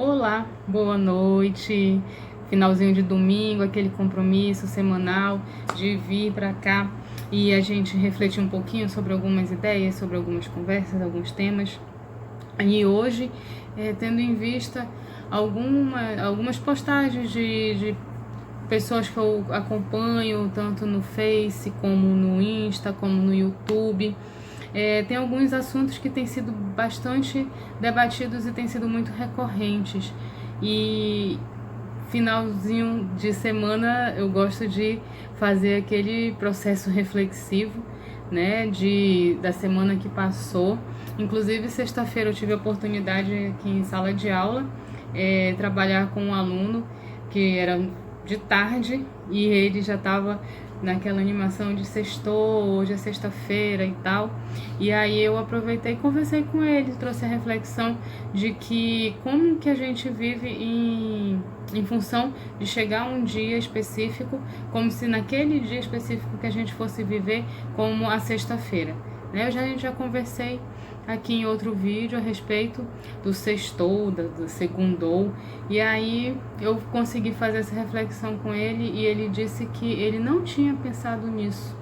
Olá, boa noite. Finalzinho de domingo, aquele compromisso semanal de vir para cá e a gente refletir um pouquinho sobre algumas ideias, sobre algumas conversas, alguns temas. E hoje, tendo em vista algumas postagens de pessoas que eu acompanho, tanto no Face, como no Insta, como no YouTube. Tem alguns assuntos que têm sido bastante debatidos e têm sido muito recorrentes. E finalzinho de semana eu gosto de fazer aquele processo reflexivo, né, da semana que passou. Inclusive, sexta-feira eu tive a oportunidade aqui em sala de aula trabalhar com um aluno que era de tarde e ele já estava naquela animação de sextou, hoje é sexta-feira e tal. E aí eu aproveitei e conversei com ele, trouxe a reflexão de que como que a gente vive em função de chegar um dia específico, como se naquele dia específico que a gente fosse viver como a sexta-feira. A gente já conversei aqui em outro vídeo a respeito do sextou, do segundou, e aí eu consegui fazer essa reflexão com ele e ele disse que ele não tinha pensado nisso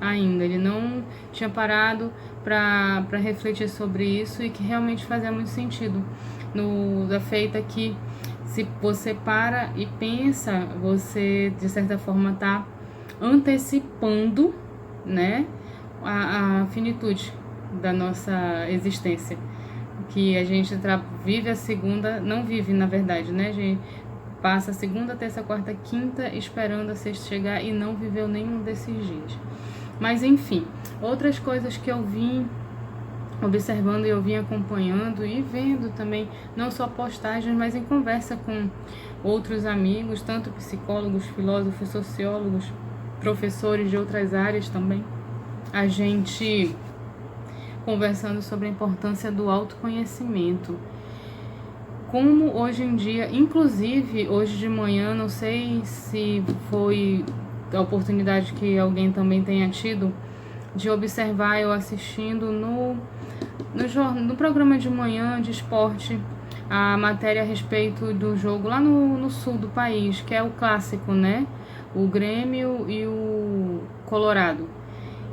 ainda, ele não tinha parado para refletir sobre isso e que realmente fazia muito sentido da feita que se você para e pensa, você de certa forma está antecipando, né, a finitude da nossa existência, que a gente vive a segunda, não vive na verdade, né, a gente passa a segunda, terça, quarta, quinta esperando a sexta chegar e não viveu nenhum desses dias. Mas enfim, outras coisas que eu vim observando e eu vim acompanhando e vendo também, não só postagens, mas em conversa com outros amigos, tanto psicólogos, filósofos, sociólogos, professores de outras áreas também, a gente conversando sobre a importância do autoconhecimento. Como hoje em dia, inclusive hoje de manhã, não sei se foi a oportunidade que alguém também tenha tido de observar eu assistindo no programa de manhã de esporte a matéria a respeito do jogo lá no sul do país, que é o clássico, né? O Grêmio e o Colorado.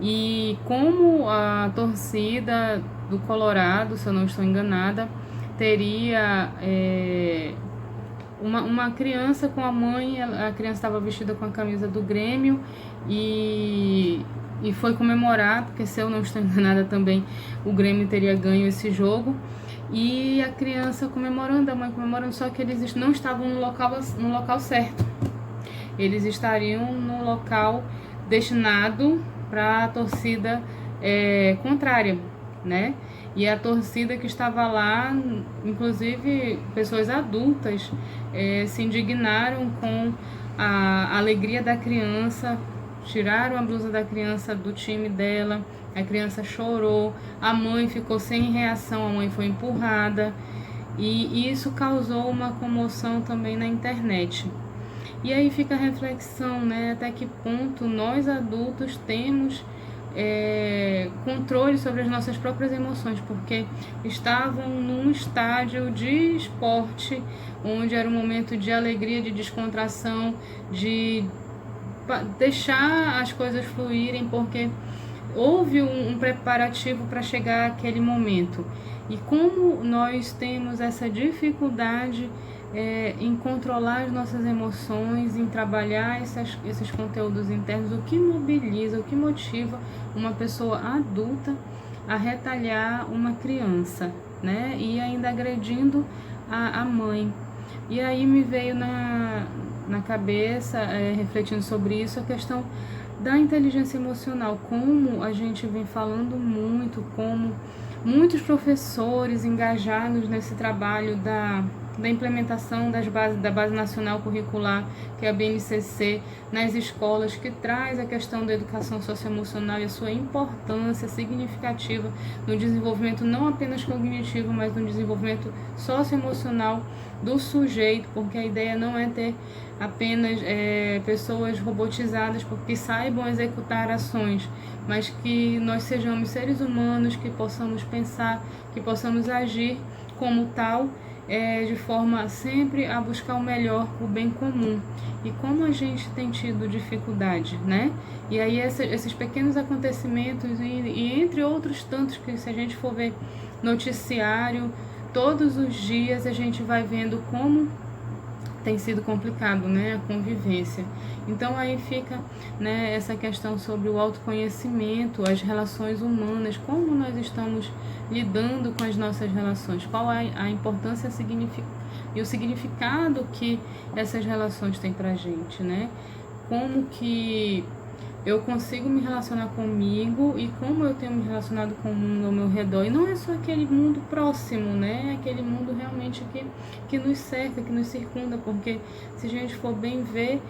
E como a torcida do Colorado, se eu não estou enganada, teria uma criança com a mãe, a criança estava vestida com a camisa do Grêmio e foi comemorar, porque se eu não estou enganada também, o Grêmio teria ganho esse jogo. E a criança comemorando, a mãe comemorando, só que eles não estavam no local certo. Eles estariam no local destinado para a torcida contrária, né? E a torcida que estava lá, inclusive pessoas adultas, se indignaram com a alegria da criança, tiraram a blusa da criança do time dela, a criança chorou, a mãe ficou sem reação, a mãe foi empurrada, e isso causou uma comoção também na internet. E aí fica a reflexão, né? Até que ponto nós adultos temos controle sobre as nossas próprias emoções, porque estavam num estádio de esporte, onde era um momento de alegria, de descontração, de deixar as coisas fluírem, porque houve um preparativo para chegar àquele momento. E como nós temos essa dificuldade em controlar as nossas emoções, em trabalhar esses conteúdos internos, o que mobiliza, o que motiva uma pessoa adulta a retalhar uma criança, né? E ainda agredindo a mãe. E aí me veio na cabeça, refletindo sobre isso, a questão da inteligência emocional, como a gente vem falando muito, como muitos professores engajados nesse trabalho da implementação da Base Nacional Curricular, que é a BNCC, nas escolas, que traz a questão da educação socioemocional e a sua importância significativa no desenvolvimento não apenas cognitivo, mas no desenvolvimento socioemocional do sujeito, porque a ideia não é ter apenas pessoas robotizadas porque saibam executar ações, mas que nós sejamos seres humanos, que possamos pensar, que possamos agir como tal de forma sempre a buscar o melhor, o bem comum. E como a gente tem tido dificuldade, né? E aí esses pequenos acontecimentos e entre outros tantos que, se a gente for ver noticiário, todos os dias a gente vai vendo como tem sido complicado, né, a convivência. Então aí fica, né, essa questão sobre o autoconhecimento, as relações humanas, como nós estamos lidando com as nossas relações, qual é a importância e o significado que essas relações têm pra gente, né? Como que eu consigo me relacionar comigo e como eu tenho me relacionado com o mundo ao meu redor. E não é só aquele mundo próximo, né? É aquele mundo realmente que nos cerca, que nos circunda, porque se a gente for bem ver,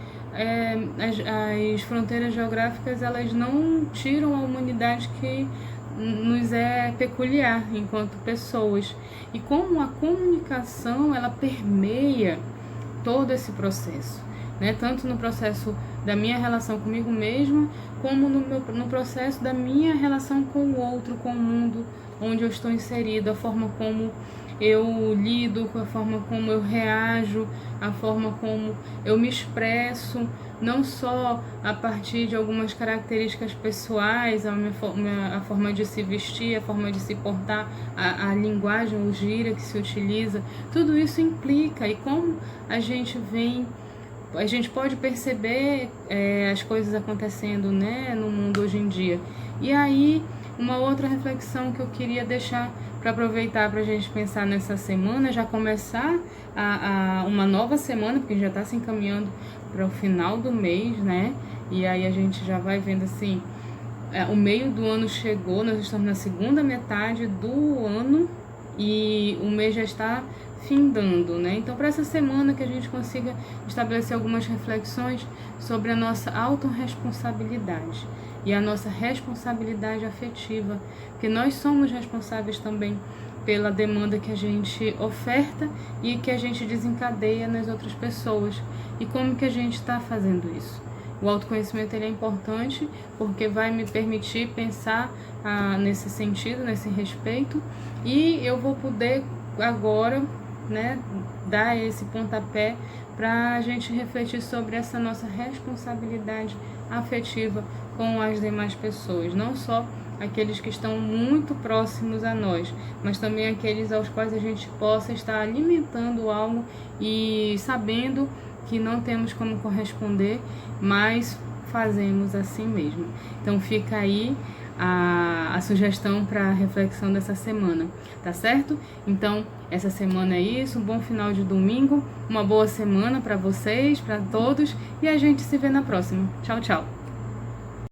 as fronteiras geográficas, elas não tiram a humanidade que nos é peculiar enquanto pessoas. E como a comunicação, ela permeia todo esse processo, né? Tanto no processo da minha relação comigo mesma, como no processo da minha relação com o outro, com o mundo onde eu estou inserido, a forma como eu lido, a forma como eu reajo, a forma como eu me expresso, não só a partir de algumas características pessoais, a forma de se vestir, a forma de se portar, a linguagem, o gíria que se utiliza, tudo isso implica. E como a gente pode perceber as coisas acontecendo, né, no mundo hoje em dia. E aí, uma outra reflexão que eu queria deixar para aproveitar para a gente pensar nessa semana, já começar uma nova semana, porque já está se encaminhando para o final do mês, né? E aí a gente já vai vendo assim, o meio do ano chegou, nós estamos na segunda metade do ano e o mês já está findando, né? Então, para essa semana que a gente consiga estabelecer algumas reflexões sobre a nossa autorresponsabilidade e a nossa responsabilidade afetiva, porque nós somos responsáveis também pela demanda que a gente oferta e que a gente desencadeia nas outras pessoas. E como que a gente está fazendo isso? O autoconhecimento, ele é importante porque vai me permitir pensar nesse sentido, nesse respeito, e eu vou poder agora, né, dar esse pontapé para a gente refletir sobre essa nossa responsabilidade afetiva com as demais pessoas, não só aqueles que estão muito próximos a nós, mas também aqueles aos quais a gente possa estar alimentando algo e sabendo que não temos como corresponder, mas fazemos assim mesmo. Então fica aí a sugestão para a reflexão dessa semana, tá certo? Então, essa semana é isso, um bom final de domingo, uma boa semana para vocês, para todos, e a gente se vê na próxima. Tchau, tchau!